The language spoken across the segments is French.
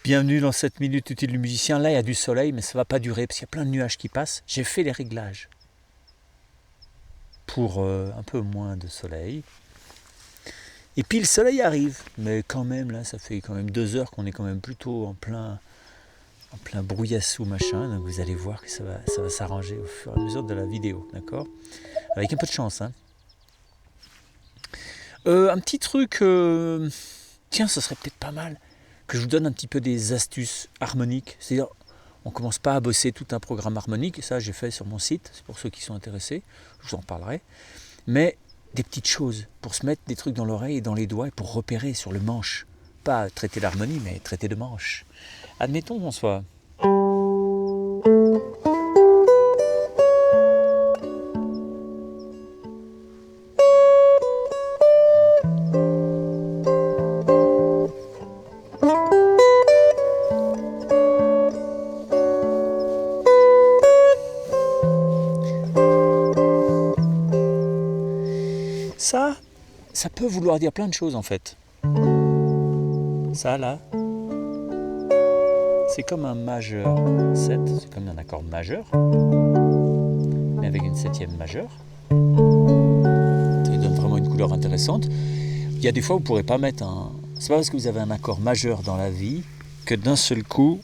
Bienvenue dans cette minute utile du musicien. Là, il y a du soleil, mais ça ne va pas durer parce qu'il y a plein de nuages qui passent. J'ai fait les réglages pour un peu moins de soleil. Et puis le soleil arrive, mais quand même, là, ça fait quand même 2 heures qu'on est quand même plutôt en plein brouillassou machin. Donc vous allez voir que ça va s'arranger au fur et à mesure de la vidéo, d'accord ? Avec un peu de chance, hein. Un petit truc, tiens, ça serait peut-être pas mal que je vous donne un petit peu des astuces harmoniques. C'est-à-dire, on ne commence pas à bosser tout un programme harmonique, et ça j'ai fait sur mon site, c'est pour ceux qui sont intéressés, je vous en parlerai. Mais des petites choses pour se mettre des trucs dans l'oreille et dans les doigts et pour repérer sur le manche. Pas traiter l'harmonie, mais traiter de manche. Admettons qu'on soit... Ça peut vouloir dire plein de choses en fait. Ça là, c'est comme un majeur 7, c'est comme un accord majeur, mais avec une septième majeure. Ça donne vraiment une couleur intéressante. Il y a des fois où vous ne pourrez pas mettre un... C'est pas parce que vous avez un accord majeur dans la vie que d'un seul coup,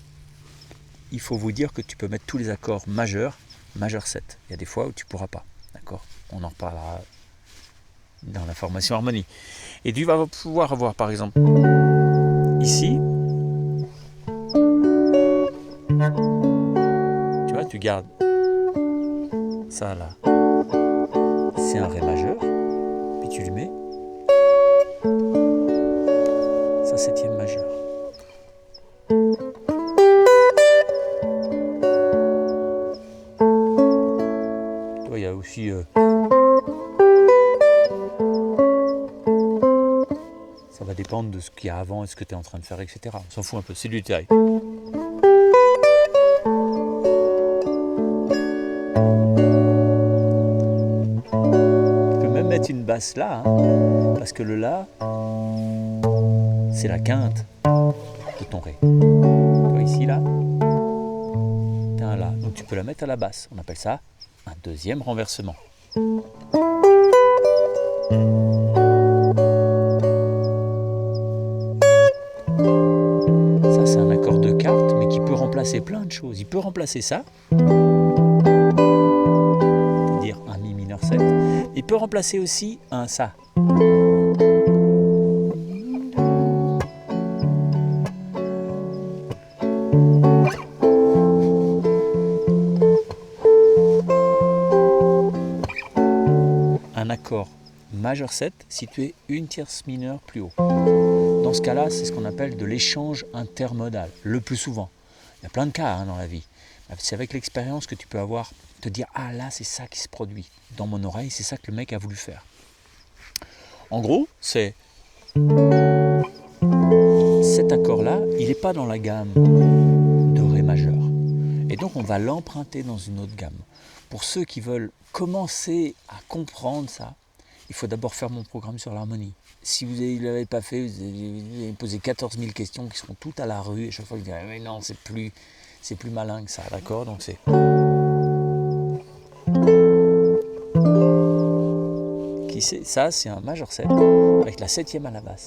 il faut vous dire que tu peux mettre tous les accords majeurs, majeur 7. Il y a des fois où tu ne pourras pas, d'accord ? On en reparlera dans la formation harmonie. Et tu vas pouvoir avoir par exemple ici, tu vois, tu gardes ça là, c'est un ré majeur, puis tu lui mets sa septième majeure. Tu vois, il y a aussi ça va dépendre de ce qu'il y a avant et ce que tu es en train de faire, etc. On s'en fout un peu, c'est du détail. Tu peux même mettre une basse là, hein, parce que le la, c'est la quinte de ton ré. Tu vois ici, là, tu as un la. Donc tu peux la mettre à la basse. On appelle ça un deuxième renversement. Ça, c'est un accord de quarte, mais qui peut remplacer plein de choses. Il peut remplacer ça, c'est-à-dire un mi mineur 7. Il peut remplacer aussi un ça. Un accord majeur 7 situé une tierce mineure plus haut. Dans ce cas-là, c'est ce qu'on appelle de l'échange intermodal, le plus souvent. Il y a plein de cas dans la vie. C'est avec l'expérience que tu peux avoir, te dire « Ah là, c'est ça qui se produit. Dans mon oreille, c'est ça que le mec a voulu faire. » En gros, c'est cet accord-là, il n'est pas dans la gamme de Ré majeur. Et donc, on va l'emprunter dans une autre gamme. Pour ceux qui veulent commencer à comprendre ça, il faut d'abord faire mon programme sur l'harmonie. Si vous ne l'avez pas fait, vous allez poser 14 000 questions qui seront toutes à la rue. Et chaque fois, vous direz, mais non, c'est plus malin que ça, d'accord ? Donc c'est... Ça, c'est un majeur 7, avec la septième à la basse.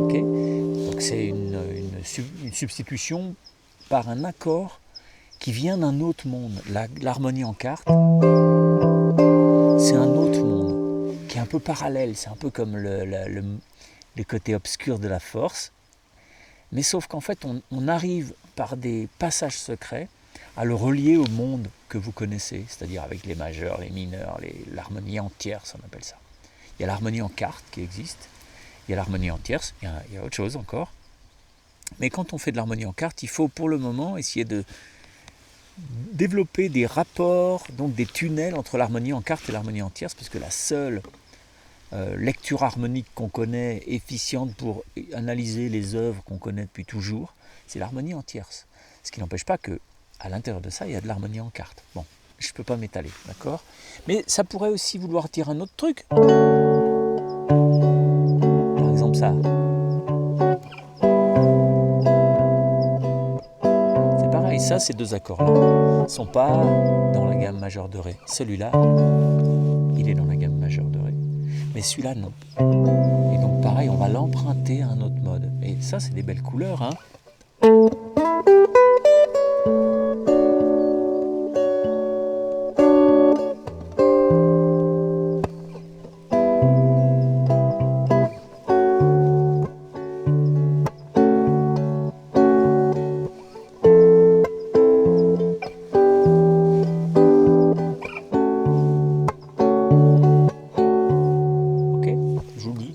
Ok ? Donc c'est une substitution par un accord qui vient d'un autre monde. L'harmonie en quarte, c'est un autre monde qui est un peu parallèle. C'est un peu comme le côté obscur de la force. Mais sauf qu'en fait, on arrive par des passages secrets à le relier au monde que vous connaissez, c'est-à-dire avec les majeurs, les mineurs, l'harmonie en tierce, on appelle ça. Il y a l'harmonie en quarte qui existe, il y a l'harmonie en tierce, il y a autre chose encore. Mais quand on fait de l'harmonie en quarte, il faut pour le moment essayer de développer des rapports, donc des tunnels entre l'harmonie en quarte et l'harmonie en tierce, parce que la seule lecture harmonique qu'on connaît, efficiente pour analyser les œuvres qu'on connaît depuis toujours, c'est l'harmonie en tierce. Ce qui n'empêche pas que à l'intérieur de ça, il y a de l'harmonie en quarte. Bon, je ne peux pas m'étaler, d'accord ? Mais ça pourrait aussi vouloir dire un autre truc. Par exemple ça. ça, ces deux accords-là ne sont pas dans la gamme majeure de Ré. Celui-là, il est dans la gamme majeure de Ré. Mais celui-là, non. Et donc pareil, on va l'emprunter à un autre mode. Et ça, c'est des belles couleurs, hein.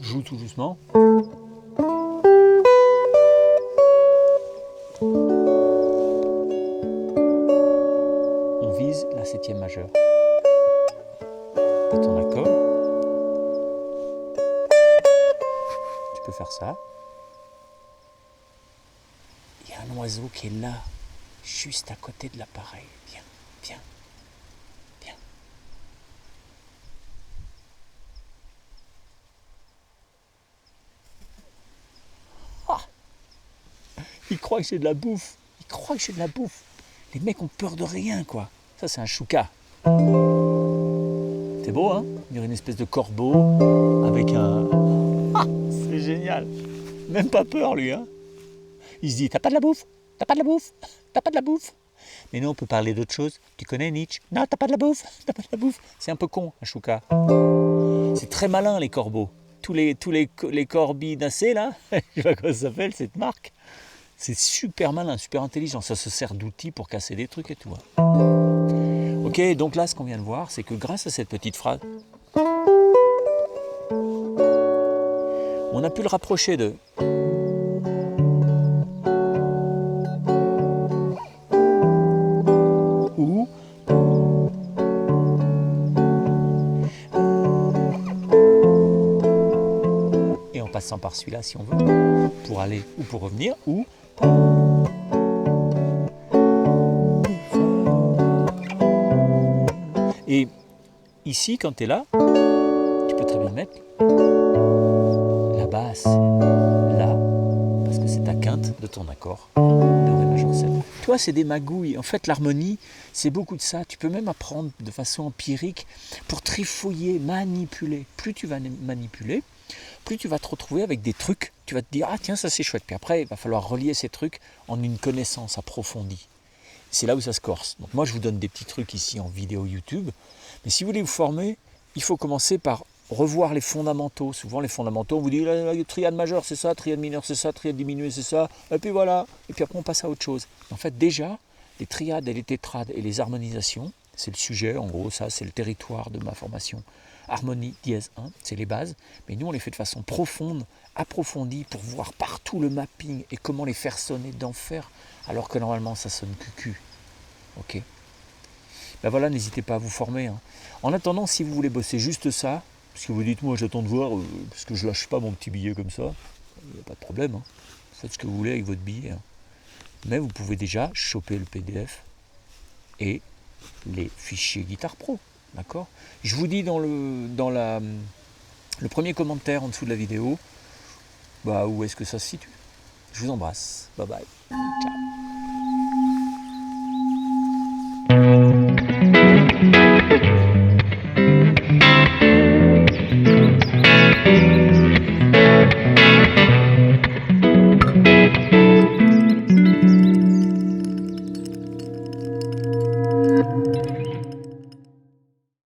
Joue tout doucement. On vise la septième majeure de ton accord. Tu peux faire ça. Il y a un oiseau qui est là, juste à côté de l'appareil. Viens, viens, viens. Il croit que j'ai de la bouffe. Il croit que j'ai de la bouffe. Les mecs ont peur de rien, quoi. Ça, c'est un chouka. C'est beau, hein? Il y aurait une espèce de corbeau avec un... Ah, c'est génial. Même pas peur, lui, hein? Il se dit, t'as pas de la bouffe? T'as pas de la bouffe? T'as pas de la bouffe? Mais nous, on peut parler d'autre chose. Tu connais Nietzsche? Non, t'as pas de la bouffe? T'as pas de la bouffe? C'est un peu con, un chouka. C'est très malin, les corbeaux. Tous les corbinacés, là, je sais pas comment ça s'appelle, cette marque. C'est super malin, super intelligent. Ça se sert d'outils pour casser des trucs et tout. Ok, donc là, ce qu'on vient de voir, c'est que grâce à cette petite phrase, on a pu le rapprocher de... Ou... Et en passant par celui-là, si on veut, pour aller ou pour revenir, ou... Et ici, quand tu es là, tu peux très bien mettre la basse là, parce que c'est ta quinte de ton accord de Ré majeur 7. Toi, c'est des magouilles. En fait, l'harmonie, c'est beaucoup de ça. Tu peux même apprendre de façon empirique pour trifouiller, manipuler. Plus tu vas manipuler, plus tu vas te retrouver avec des trucs. Tu vas te dire, ah tiens, ça c'est chouette. Puis après, il va falloir relier ces trucs en une connaissance approfondie. C'est là où ça se corse. Donc moi, je vous donne des petits trucs ici en vidéo YouTube. Mais si vous voulez vous former, il faut commencer par revoir les fondamentaux. Souvent, les fondamentaux, on vous dit, la triade majeure, c'est ça, triade mineure, c'est ça, triade diminuée, c'est ça. Et puis voilà. Et puis après, on passe à autre chose. En fait, déjà, les triades et les tétrades et les harmonisations, c'est le sujet. En gros, ça, c'est le territoire de ma formation. Harmonie, dièse 1, c'est les bases. Mais nous, on les fait de façon profonde, approfondie, pour voir partout le mapping et comment les faire sonner d'enfer, alors que normalement, ça sonne cucu. Ok. Ben voilà, n'hésitez pas à vous former. Hein. En attendant, si vous voulez bosser juste ça, parce que vous dites, moi j'attends de voir, parce que je lâche pas mon petit billet comme ça, il n'y a pas de problème. Hein. Faites ce que vous voulez avec votre billet. Hein. Mais vous pouvez déjà choper le PDF et les fichiers Guitare Pro. D'accord ? Je vous dis dans le premier commentaire en dessous de la vidéo, bah, où est-ce que ça se situe. Je vous embrasse. Bye bye. Ciao.